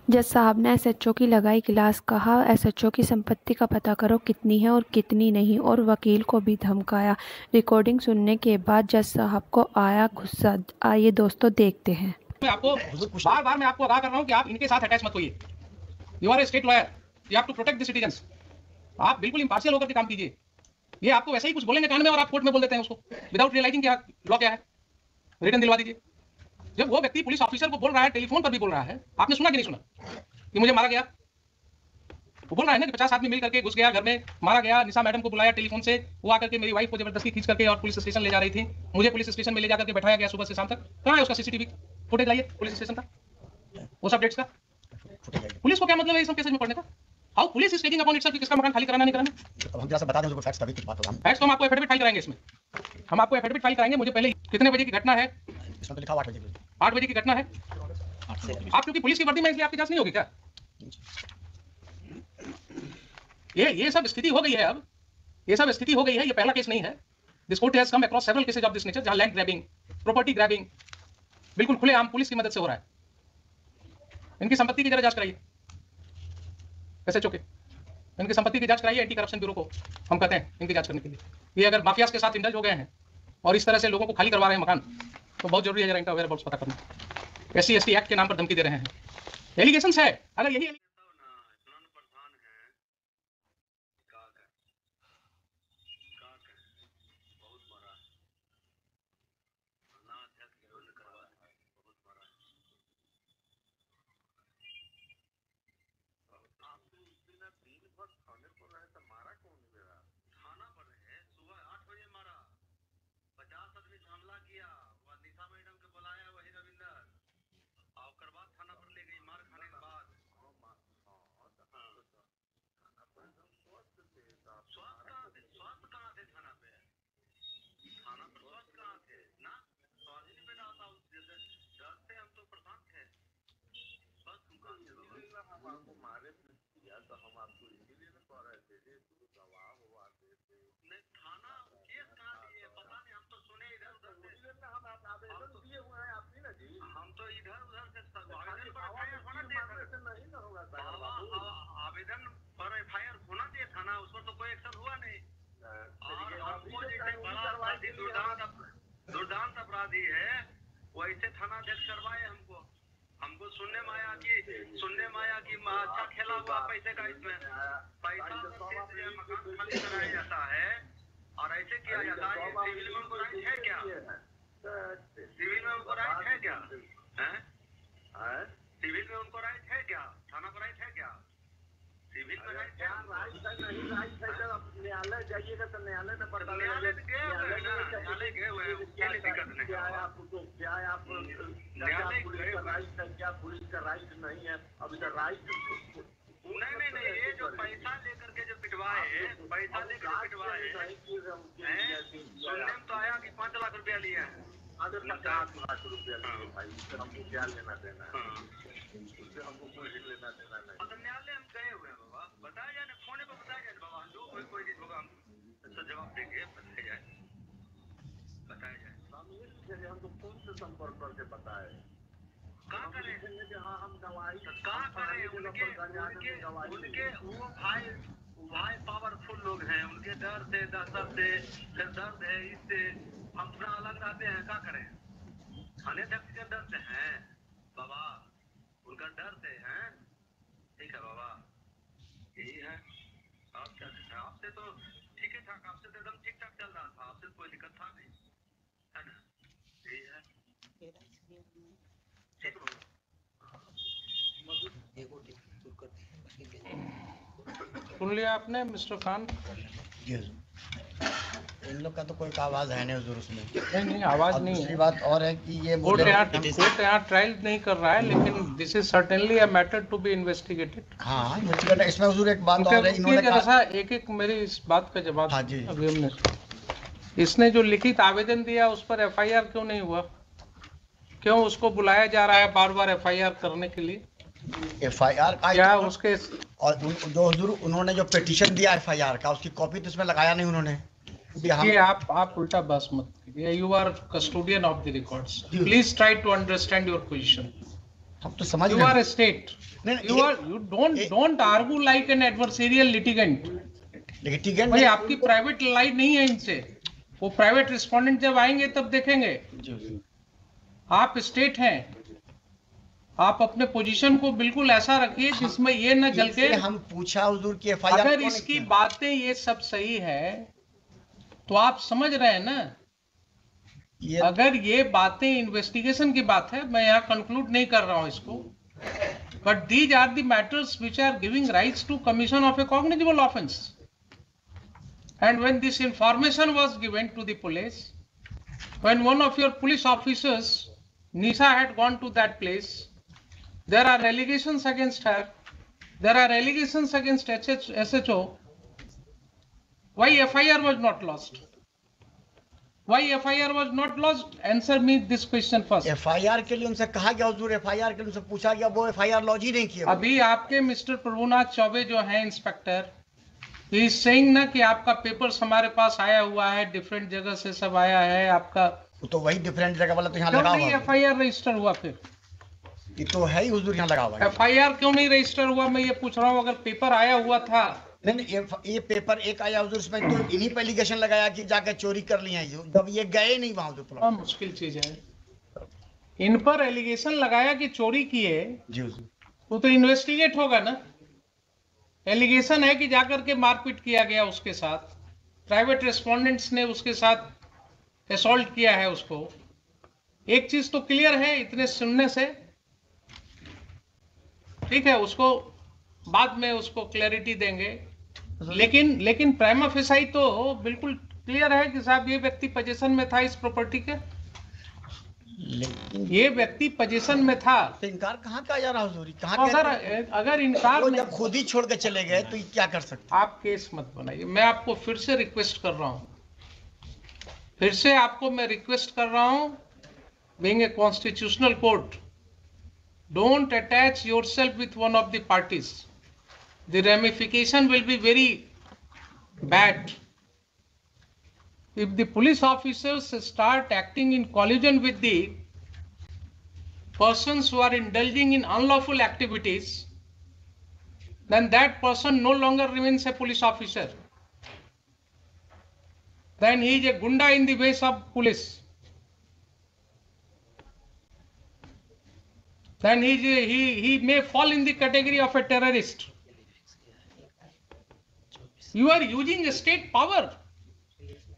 जज साहब ने एसएचओ की लगाई क्लास, कहा एसएचओ की संपत्ति का पता करो कितनी है और कितनी नहीं, और वकील को भी धमकाया। रिकॉर्डिंग सुनने के बाद जज साहब को आया गुस्सा। आइए दोस्तों देखते हैं। मैं आपको बार बार मैं आपको आगाह कर रहा हूं कि आप इनके साथ अटैच मत होइए। You are a state lawyer, you have to protect the citizens. आप बिल्कुल इंपार्शियल होकर के काम कीजिए। ये आपको वैसे ही कुछ बोलेंगे कान में और आप कोर्ट में बोल देते हैं उसको विदाउट रियलाइजिंग क्या लॉ क्या है। रिटर्न दिलवा दीजिए। जब वो व्यक्ति पुलिस ऑफिसर को बोल रहा है, टेलीफोन पर भी बोल रहा है, आपने सुना कि नहीं सुना कि मुझे मारा गया? वो बोल रहा है ना कि 50 आदमी मिल करके घुस गया घर में, मारा गया। निशा मैडम को बुलाया टेलीफोन से, वो आकर के मेरी वाइफ को जबरदस्ती खींच करके और पुलिस स्टेशन ले जा रही थी। मुझे पुलिस स्टेशन में ले जाकर के बैठाया गया सुबह से शाम तक। कहाँ है उसका सीसीटीवी फुटेज? लाइए पुलिस स्टेशन का, वो सब डेट्स का। पुलिस को क्या मतलब है इस सब केसेस में पढ़ने का? How police is taking upon itself कि किसका मकान खाली कराना नहीं कराना। हम जरा सा बता दें उसको फैक्ट्स तभी कुछ बात होगा। फैक्ट्स तो हम आपको एफिडेविट फाइल कराएंगे इसमें। हम आपको एफिडेविट फाइल कराएंगे। मुझे पहले कितने बजे की घटना है? इसमें तो लिखा 8 बजे। 8 बजे की घटना है। आप क्योंकि पुलिस की वर्दी में इसलिए आपकी जांच नहीं होगी क्या? ये सब स्थिति हो गई है। अब ये सब स्थिति हो गई है। ये पहला केस नहीं है। This court has come across several cases of this nature, जहां लैंड ग्रैबिंग, प्रॉपर्टी ग्रैबिंग बिल्कुल खुलेआम पुलिस की मदद से हो रहा है। इनकी संपत्ति की जरा जांच कराइए एसएचओ के। इनकी संपत्ति की जांच कराइए। एंटी करप्शन ब्यूरो को हम कहते हैं इनकी जांच करने के लिए। ये अगर माफियाज के साथ इंडल्ज हो गए हैं और इस तरह से लोगों को खाली करवा रहे हैं मकान, तो बहुत जरूरी है जरा इनका वेयरअबाउट्स पता करना। SC ST एक्ट के नाम पर धमकी दे रहे हैं। एलिगेशंस है। अगर यही आवेदन पर FIR होना चाहिए थाना, उस पर तो कोई एक्शन हुआ नहीं। और हमको जैसे बड़ा दुर्दांत अपराधी है वैसे थाना अध्यक्ष करवाए हमको सुनने में आया कि अच्छा खेला हुआ पैसे का, इसमें पैसा मकान खाली कराया जाता है और ऐसे किया जाता है। सिविल में उनको राइट है क्या? सिविल में उनको राइट है क्या? सिविल में उनको राइट है क्या? थाना पर राइट है क्या? सिविल में राइट है? न्यायालय जाइएगा तो न्यायालय में पता लगेगा। न्यायालय गए हुए हैं, क्या दिक्कत नहीं है? आप न्यायालय गए राइट है क्या? पुलिस का राइट नहीं है। अब इधर राइट नहीं, ये जो पैसा लेकर के जो पिटवाए, सुनने में तो आया कि 5 लाख रुपया लिए हैं। 5 लाख रुपया लिए भाई, उससे हमको क्या लेना देना है? उससे हमको कोई लेना देना नहीं। तो न्यायालय हम गए हुए हैं बाबा, बताया जाए ना, फोन पर बताया जाए बाबा, जो कोई चीज होगा हम इसका जवाब देंगे, बताया जाए। हमको फोन से संपर्क करके बताए कहाँ करें, हाँ हम गवाही कहाँ करें? उनके वो भाई पावरफुल लोग हैं, उनके डर से फिर दर्द है, इससे हम थोड़ा अलग रहते हैं। क्या करें? थाने अध्यक्ष के डर से हैं बाबा, उनका डर से हैं। ठीक है बाबा, यही है। आप क्या कहते हैं? आपसे तो ठीक है ठाक, आपसे तो एकदम ठीक ठाक चल रहा था, आपसे कोई दिक्कत था नहीं, है ना? यही है। सुन लिया आपने मिस्टर खान? इन लोग का तो कोई आवाज है नहीं हुजूर उसमें। नहीं आवाज नहीं है। दूसरी बात और है कि ये कोर्ट यहाँ ट्रायल नहीं कर रहा है, लेकिन this is certainly a matter to be investigated. हाँ इन्वेस्टिगेट। इसमें हुजूर एक बात और है, इन्होंने कहा एक मेरी इस बात का जवाब। हाँ जी। अभी हमने इसने जो लिखित आवेदन दिया उस पर FIR क्यों नहीं हुआ? क्यों उसको बुलाया जा रहा है बार बार FIR करने के लिए? FIR क्या उसके और जो हुजूर उन्होंने जो पिटीशन दिया FIR का, उसकी कॉपी तो इसमें लगाया नहीं उन्होंने। ये आप उल्टा बस मत कीजिए। You are custodian of the records, please try to understand your position. हम तो समझ You रहे are हैं। a state. नहीं, You don't argue like an adversarial litigant. Litigant भाई नहीं, आपकी प्राइवेट लाइन नहीं है इनसे, वो प्राइवेट रिस्पोंडेंट जब आएंगे तब देखेंगे। आप स्टेट हैं, आप अपने पोजीशन को बिल्कुल ऐसा रखिए जिसमें ये न जल के। हम पूछा हुजूर की एफआईआर अगर इसकी बातें ये सब सही है तो आप समझ रहे हैं ना, अगर ये बातें इन्वेस्टिगेशन की बात है, मैं यहाँ कंक्लूड नहीं कर रहा हूँ इसको, but these are the matters which are giving rights to commission of a cognizable offence, and when this information was given to the police, when one of your police officers Nisha had gone to that place, there are allegations against her, there are allegations against SHO. Why FIR was not lodged? Why FIR was not lodged? Answer me this question first. FIR के लिए उनसे कहा गया हुजूर, FIR के लिए उनसे पूछा गया, वो एफआईआर लॉन्च ही नहीं किया। अभी आपके मिस्टर प्रभुनाथ चौबे जो हैं इंस्पेक्टर, ही इज सेइंग ना कि आपका पेपर्स हमारे पास आया हुआ है, डिफरेंट जगह से सब आया है आपका, तो वही डिफरेंट जगह वाला तो यहाँ क्यों लगा नहीं हुआ FIR रजिस्टर हुआ? फिर ये तो है ही हुजूर, यहाँ लगा हुआ है। FIR क्यों नहीं रजिस्टर हुआ, मैं ये पूछ रहा हूँ। अगर पेपर आया हुआ था, नहीं, ये पेपर एक आया हुजूर, इसमें तो इन्हीं पे एलिगेशन लगाया कि जाकर चोरी कर लिया, जब ये गए नहीं वहां हुजूर। बहुत मुश्किल चीज है। इन पर एलिगेशन लगाया कि चोरी किए, जी हुजूर। वो तो इन्वेस्टिगेट होगा ना। एलिगेशन है कि जाकर के मारपीट किया गया उसके साथ, प्राइवेट रेस्पोंडेंट्स ने उसके साथ असॉल्ट किया है उसको। एक चीज तो क्लियर है इतने सुनने से, ठीक है, उसको बाद में उसको क्लैरिटी देंगे, लेकिन प्राइमा फेसाई तो बिल्कुल क्लियर है कि साहब ये व्यक्ति पोजीशन में था इस प्रॉपर्टी के, ये व्यक्ति पोजीशन में था। तो इनकार कहाँ का जा रहा हुजूर, कहाँ अगर इनकार जब खुद ही छोड़ के चले गए तो ये क्या कर सकते? आप केस मत बनाइए। मैं आपको फिर से रिक्वेस्ट कर रहा हूं, फिर से आपको मैं रिक्वेस्ट कर रहा हूं, being a constitutional court, don't attach yourself with one of the parties. The ramification will be very bad. If the police officers start acting in collusion with the persons who are indulging in unlawful activities, then that person no longer remains a police officer. Then he is a gunda in the ways of police. Then he may fall in the category of a terrorist. You are using a state power.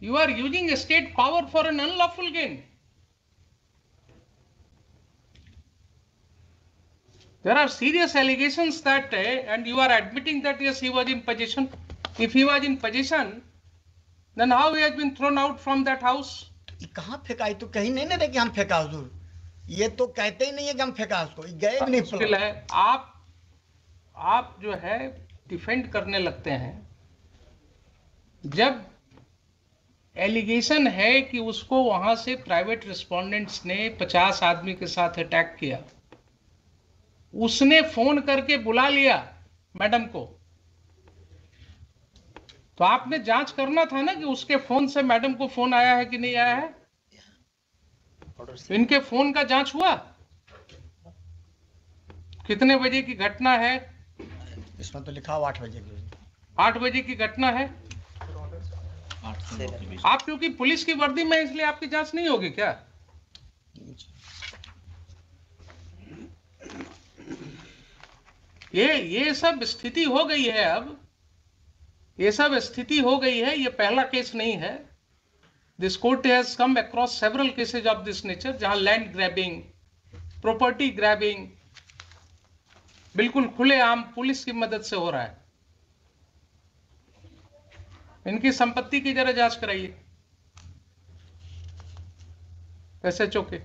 You are using a state power for an unlawful gain. There are serious allegations that, and you are admitting that yes, he was in possession. If he was in possession, then how he has been thrown out from that house? कहाँ फेंका? तो कहीं नहीं ना कि हम फेंका हुजूर, ये तो कहते ही नहीं है कि हम फेंका उसको, गए भी नहीं। मुश्किल है। आप जो है डिफेंड करने लगते हैं, जब एलिगेशन है कि उसको वहां से प्राइवेट रिस्पोंडेंट्स ने 50 आदमी के साथ अटैक किया, उसने फोन करके बुला लिया मैडम को, तो आपने जांच करना था ना कि उसके फोन से मैडम को फोन आया है कि नहीं आया है। इनके फोन का जांच हुआ? कितने बजे की घटना है? इसमें तो लिखा हुआ 8 बजे की। 8 बजे की घटना है। आप क्योंकि पुलिस की वर्दी में, इसलिए आपकी जांच नहीं होगी क्या? ये सब स्थिति हो गई है। अब ये सब स्थिति हो गई है। ये पहला केस नहीं है। This court has come across several cases of this nature, जहां लैंड ग्रैबिंग, प्रॉपर्टी ग्रैबिंग बिल्कुल खुलेआम पुलिस की मदद से हो रहा है। इनकी संपत्ति की जरा जांच कराइए SHO के,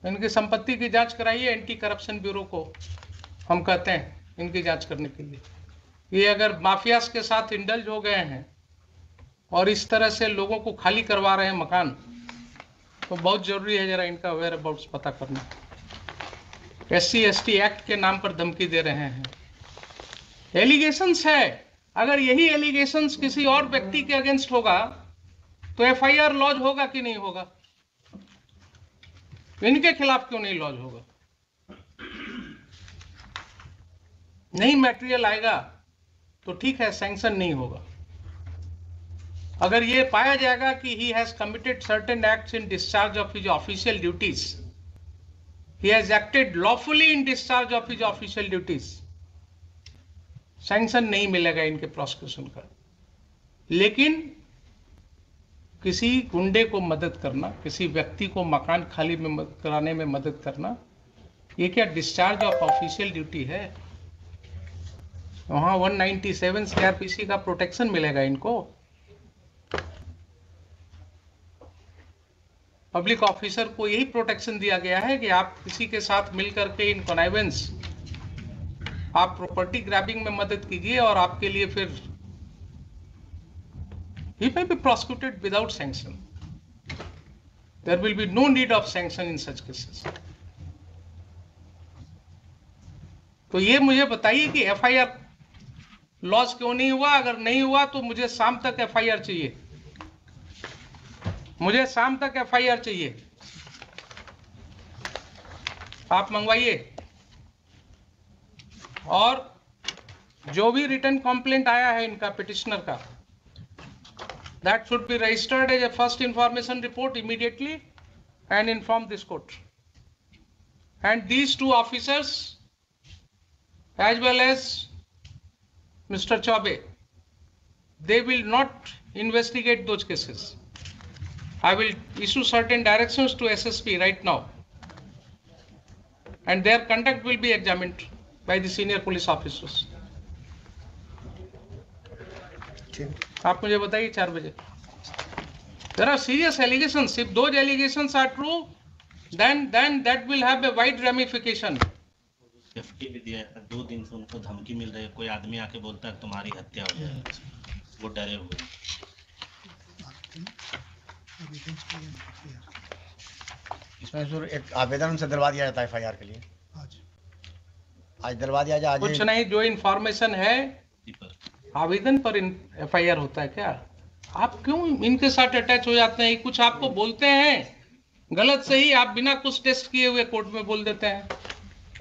इनकी संपत्ति की जांच कराइए। एंटी करप्शन ब्यूरो को हम कहते हैं इनकी जांच करने के लिए। ये अगर माफियास के साथ इंडल्ज हो गए हैं और इस तरह से लोगों को खाली करवा रहे हैं मकान, तो बहुत जरूरी है जरा इनका वेयर अबाउट्स पता करना। SC/ST एक्ट के नाम पर धमकी दे रहे हैं। एलिगेशंस है, अगर यही एलिगेशंस किसी और व्यक्ति के अगेंस्ट होगा तो FIR लॉज होगा कि नहीं होगा? इनके खिलाफ क्यों नहीं लॉज होगा? नहीं मटेरियल आएगा तो ठीक है, सैंक्शन नहीं होगा। अगर ये पाया जाएगा कि he has committed certain acts in discharge of his official duties, he has acted lawfully in discharge of his official duties, sanction नहीं मिलेगा इनके प्रोसिक्यूशन का। लेकिन किसी गुंडे को मदद करना, किसी व्यक्ति को मकान खाली में कराने में मदद करना, ये क्या डिस्चार्ज ऑफ ऑफिशियल ड्यूटी है? वहां 197 सीआरपीसी का प्रोटेक्शन मिलेगा इनको। पब्लिक ऑफिसर को यही प्रोटेक्शन दिया गया है कि आप किसी के साथ मिलकर के इन कॉनाइवेंस, आप प्रॉपर्टी ग्रैबिंग में मदद कीजिए और आपके लिए फिर he may be prosecuted without sanction. There will be no need of sanction in such cases. तो ये मुझे बताइए कि एफआईआर लॉस क्यों नहीं हुआ? अगर नहीं हुआ तो मुझे शाम तक एफआईआर चाहिए, मुझे शाम तक एफआईआर चाहिए। आप मंगवाइए। और जो भी रिटर्न कंप्लेंट आया है इनका पिटिशनर का, that should be registered as a first information report immediately and inform this court. And these two officers as well as Mr. Chaube, they will not investigate those cases. I will issue certain directions to SSP right now, and their conduct will be examined by the senior police officers. आप मुझे बताइए 4 बजे। There are serious allegations. If those allegations are true, then that will have a wide ramification. Safety भी दिया है, 2 दिन से उनको धमकी मिल रही है, कोई आदमी आके बोलता है तुम्हारी हत्या हो जाएगी, वो डरे हुए। इसमें जरूर एक आवेदन उनसे दिलवा दिया जाता है एफआईआर के लिए। आज दिलवा दिया जाए। कुछ नहीं, जो इंफॉर्मेशन है आवेदन पर एफआईआर होता है क्या? आप क्यों इनके साथ अटैच हो जाते हैं? कुछ आपको बोलते हैं गलत सही, आप बिना कुछ टेस्ट किए हुए कोर्ट में बोल देते हैं।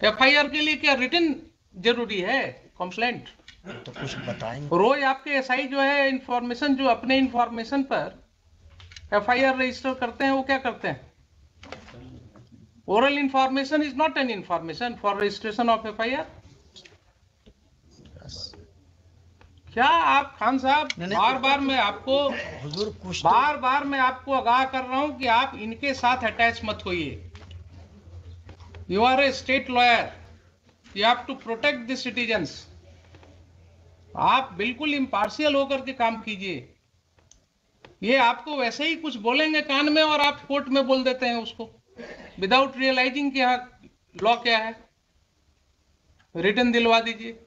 एफआईआर के लिए क्या रिटन जरूरी है? कंप्लेंट तो कुछ बताएंगे। रोज आपके एसआई जो है इंफॉर्मेशन, जो अपने इंफॉर्मेशन पर एफआईआर रजिस्टर करते हैं, वो क्या करते हैं? Oral information is not an information for registration of FIR. क्या आप खान साहब, बार बार मैं आपको आगाह कर रहा हूं कि आप इनके साथ अटैच मत होइए। You are a state lawyer, you have to protect the citizens. आप बिल्कुल इम्पार्शियल होकर के काम कीजिए। ये आपको वैसे ही कुछ बोलेंगे कान में और आप कोर्ट में बोल देते हैं उसको, विदाउट रियलाइजिंग कि हाँ लॉ क्या है। रिटर्न दिलवा दीजिए।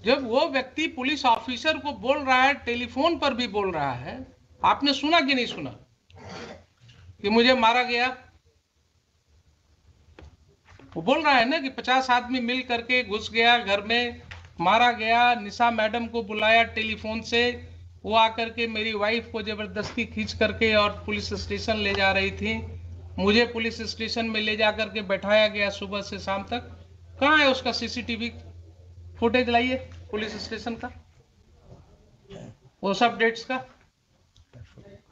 जब वो व्यक्ति पुलिस ऑफिसर को बोल रहा है, टेलीफोन पर भी बोल रहा है, आपने सुना कि नहीं सुना कि मुझे मारा गया? वो बोल रहा है ना कि 50 आदमी मिल करके घुस गया घर में, मारा गया। निशा मैडम को बुलाया टेलीफोन से, वो आकर के मेरी वाइफ को जबरदस्ती खींच करके और पुलिस स्टेशन ले जा रही थी। मुझे पुलिस स्टेशन में ले जा करके बैठाया गया सुबह से शाम तक। कहाँ है उसका सीसीटीवी फुटेज? लाइए पुलिस स्टेशन का, वो सब डेट्स का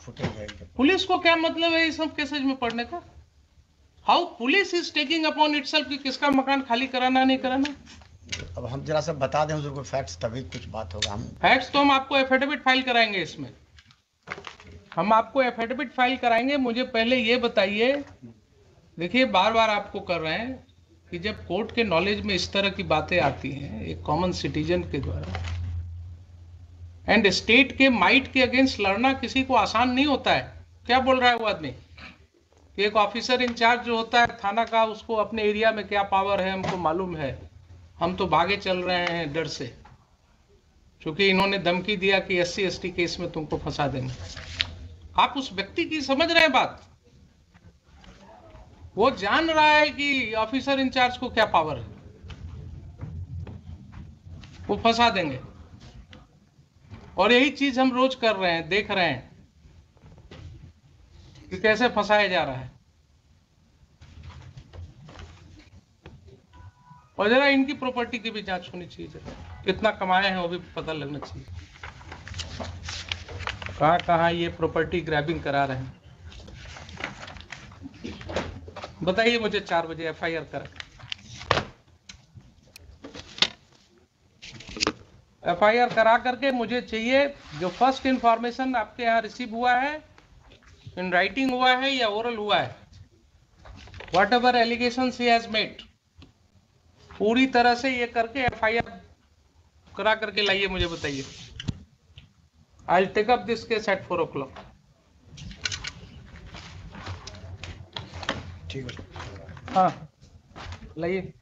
फुटेज। पुलिस को क्या मतलब है इस सब केसेज में पढ़ने का? How police is taking upon itself कि किसका मकान खाली कराना नहीं कराना। अब हम जरा सा बता दें हुजूर को फैक्ट्स, तभी कुछ बात होगा। हम फैक्ट्स तो हम आपको एफिडेविट फाइल कराएंगे, इसमें हम आपको एफिडेविट फाइल कराएंगे। मुझे पहले ये बताइए, देखिए बार बार आपको कर रहे हैं कि जब कोर्ट के नॉलेज में इस तरह की बातें आती हैं एक कॉमन सिटीजन के द्वारा, एंड स्टेट के माइट के अगेंस्ट लड़ना किसी को आसान नहीं होता है। क्या बोल रहा है वो आदमी कि एक ऑफिसर इंचार्ज जो होता है थाना का, उसको अपने एरिया में क्या पावर है हमको मालूम है, हम तो भागे चल रहे हैं डर से, क्योंकि इन्होंने धमकी दिया कि SC/ST केस में तुमको फंसा देंगे। आप उस व्यक्ति की समझ रहे हैं बात? वो जान रहा है कि ऑफिसर इंचार्ज को क्या पावर है, वो फंसा देंगे। और यही चीज हम रोज कर रहे हैं, देख रहे हैं कि कैसे फंसाया जा रहा है। और जरा इनकी प्रॉपर्टी की भी जांच होनी चाहिए, जरा कितना कमाए हैं वो भी पता लगना चाहिए, कहाँ कहाँ ये प्रॉपर्टी ग्रैबिंग करा रहे हैं। बताइए मुझे 4 बजे FIR करा, FIR करा करके मुझे चाहिए जो फर्स्ट इंफॉर्मेशन आपके यहाँ रिसीव हुआ है, इन राइटिंग हुआ है या ओरल हुआ है, what ever allegations he has made, पूरी तरह से ये करके FIR करा करके लाइए, मुझे बताइए। I will take up this case at 4 o'clock। ठीक है, हाँ लाइए।